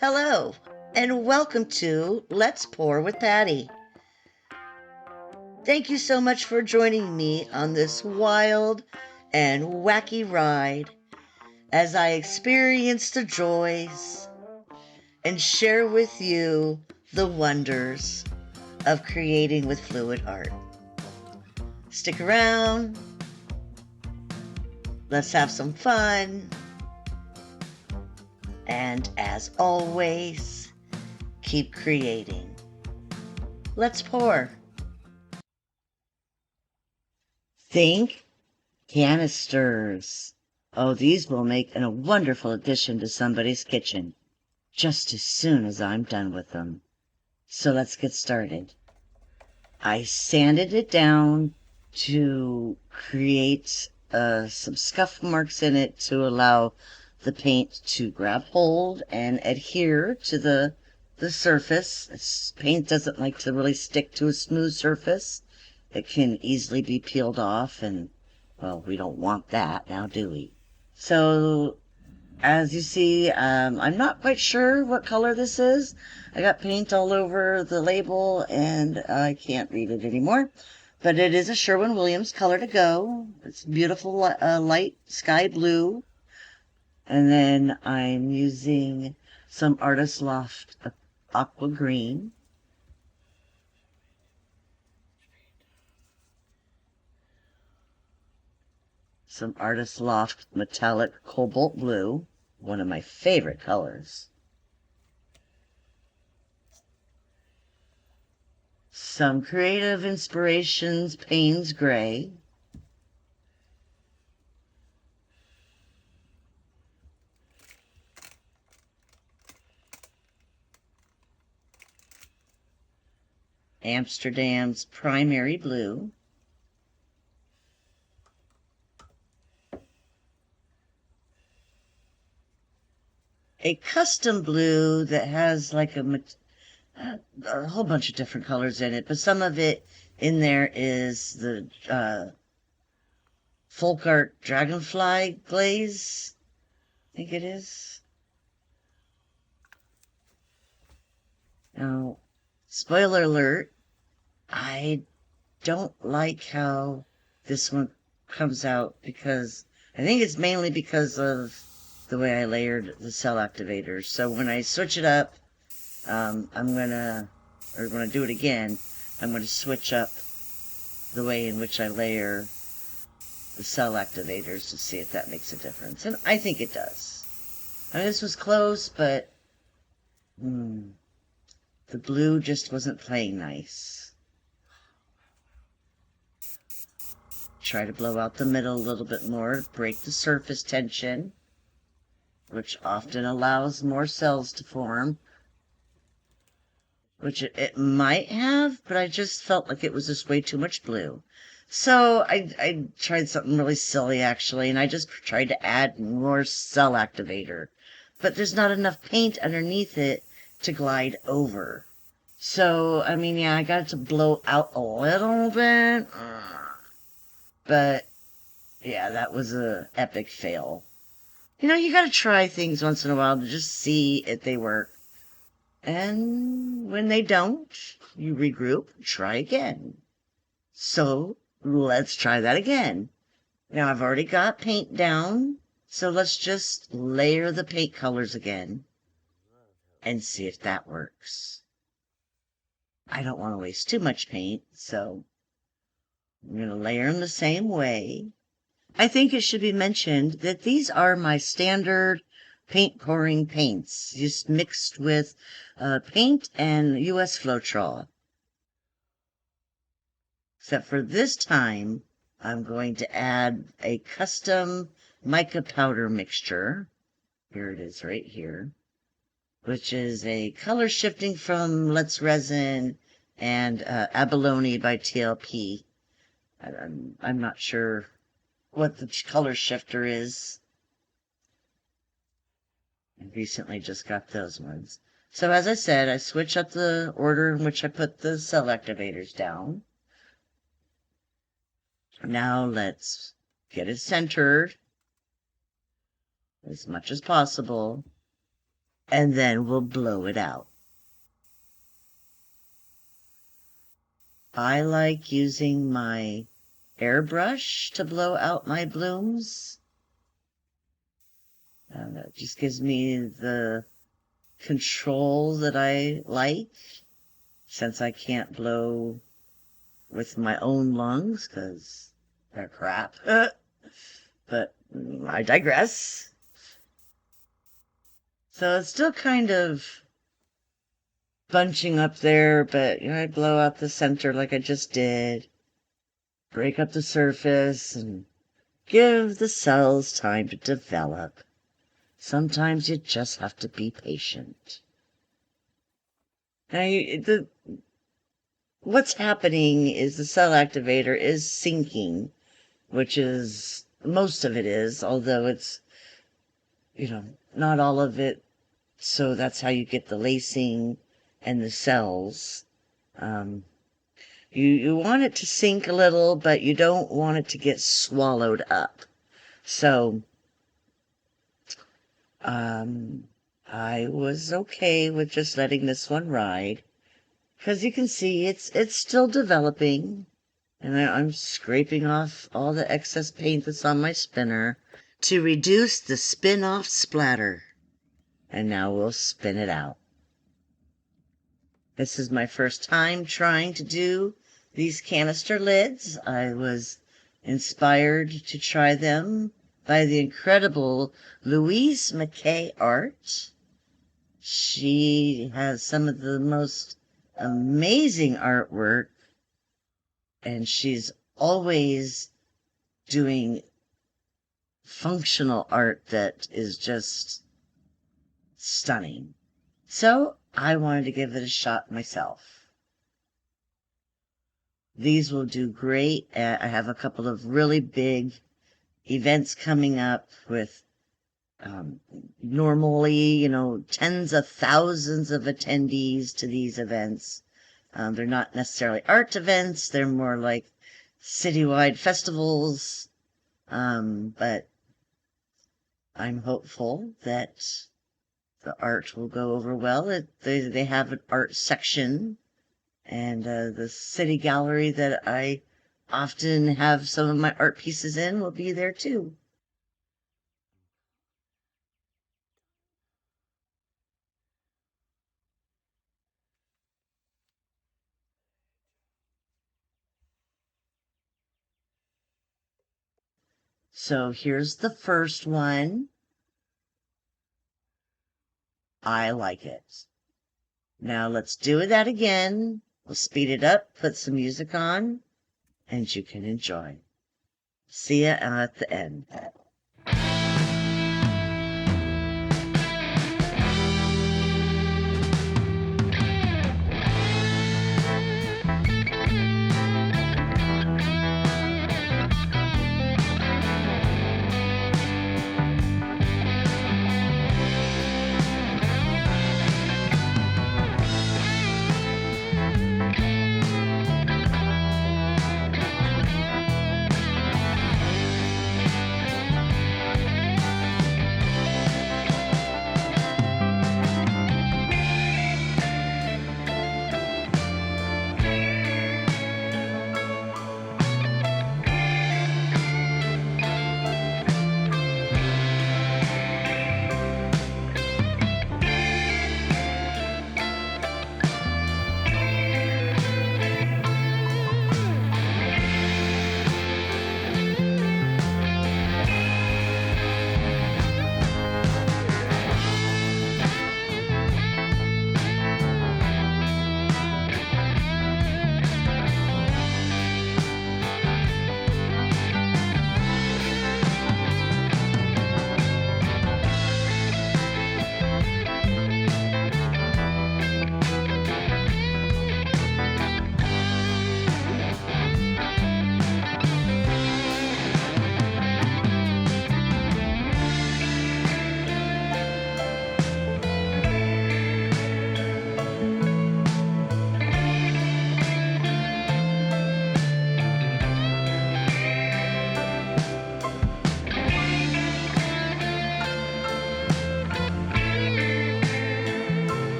Hello, and welcome to Let's Pour with Patty. Thank you so much for joining me on this wild and wacky ride as I experience the joys and share with you the wonders of creating with fluid art. Stick around, let's have some fun, and as always, keep creating. Let's pour. Think canisters. Oh, these will make a wonderful addition to somebody's kitchen, just as soon as I'm done with them. So let's get started. I sanded it down to create some scuff marks in it to allow the paint to grab hold and adhere to the surface. Paint doesn't like to really stick to a smooth surface. It can easily be peeled off, and, well, we don't want that now, do we? So, as you see, I'm not quite sure what color this is. I got paint all over the label, and I can't read it anymore. But it is a Sherwin-Williams color to go. It's beautiful light sky blue. And then I'm using some Artist Loft aqua green. Some Artist Loft metallic cobalt blue, one of my favorite colors. Some Creative Inspirations Payne's Gray. Amsterdam's Primary Blue. A custom blue that has like a whole bunch of different colors in it, but some of it in there is the folk art dragonfly glaze, I think it is. Now, spoiler alert, I don't like how this one comes out, because I think it's mainly because of the way I layered the cell activators. So when I switch it up, when I do it again, I'm going to switch up the way in which I layer the cell activators to see if that makes a difference. And I think it does. I mean, this was close, but the blue just wasn't playing nice. Try to blow out the middle a little bit more, break the surface tension, which often allows more cells to form, which it might have, but I just felt like it was just way too much blue. So I tried something really silly, actually, and I just tried to add more cell activator. But there's not enough paint underneath it to glide over. So, I mean, yeah, I got it to blow out a little bit. But, yeah, that was a epic fail. You know, you gotta try things once in a while to just see if they work. And when they don't, you regroup, try again. So let's try that again. Now I've already got paint down, so let's just layer the paint colors again and see if that works. I don't want to waste too much paint, so I'm going to layer them the same way. I think it should be mentioned that these are my standard paint pouring paints, just mixed with paint and US Floetrol. Except for this time, I'm going to add a custom mica powder mixture. Here it is right here, which is a color shifting from Let's Resin and Abalone by TLP. I'm not sure what the color shifter is. I recently just got those ones. So as I said, I switch up the order in which I put the cell activators down. Now let's get it centered as much as possible. and then we'll blow it out. I like using my airbrush to blow out my blooms. That just gives me the control that I like, since I can't blow with my own lungs because they're crap. But I digress. So it's still kind of bunching up there, but I blow out the center like I just did, break up the surface, and give the cells time to develop. Sometimes you just have to be patient. Now, what's happening is the cell activator is sinking, which is, most of it is, although it's, not all of it. So that's how you get the lacing and the cells. You want it to sink a little, but you don't want it to get swallowed up. So I was okay with just letting this one ride, because you can see it's still developing, and I'm scraping off all the excess paint that's on my spinner to reduce the spin-off splatter. And now we'll spin it out. This is my first time trying to do these canister lids. I was inspired to try them by the incredible Louise McKay art. She has some of the most amazing artwork, and she's always doing functional art that is just stunning. So I wanted to give it a shot myself. These will do great. I have a couple of really big events coming up with normally, tens of thousands of attendees to these events. They're not necessarily art events. They're more like citywide festivals. But I'm hopeful that the art will go over well. They have an art section, and the city gallery that I often have some of my art pieces in will be there too. So here's the first one. I like it. Now let's do that again. We'll speed it up, put some music on, and you can enjoy. See ya at the end.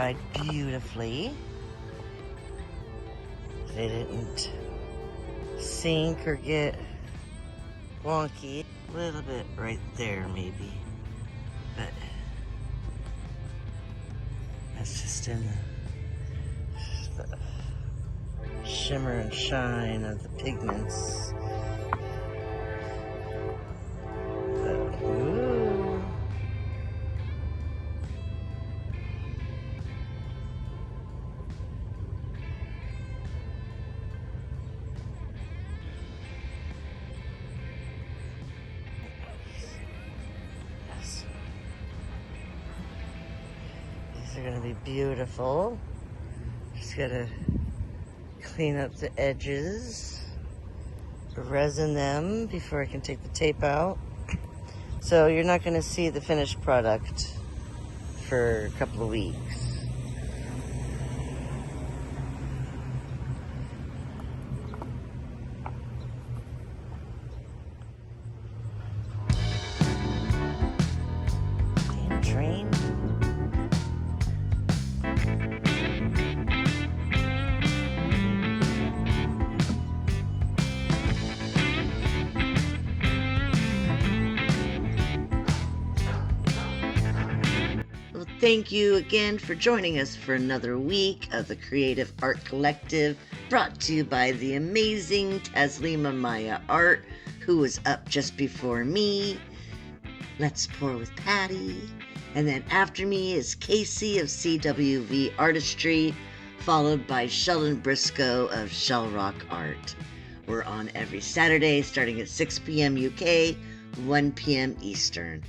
dried beautifully. They didn't sink or get wonky. A little bit right there maybe, but that's just in the shimmer and shine of the pigments. But, ooh. Yes. These are going to be beautiful. Just gotta clean up the edges, resin them before I can take the tape out. So you're not going to see the finished product for a couple of weeks. Damn train. Well, thank you again for joining us for another week of the Creative Art Collective, brought to you by the amazing Taslima Maya Art, who was up just before me. Let's Pour with Patty. And then after me is Casey of CWV Artistry, followed by Sheldon Briscoe of Shell Rock Art. We're on every Saturday starting at 6 p.m. UK, 1 p.m. Eastern.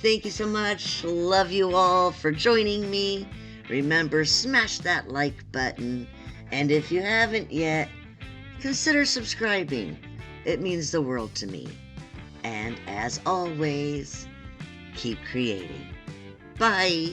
Thank you so much. Love you all for joining me. Remember, smash that like button. And if you haven't yet, consider subscribing. It means the world to me. And as always, keep creating. Bye.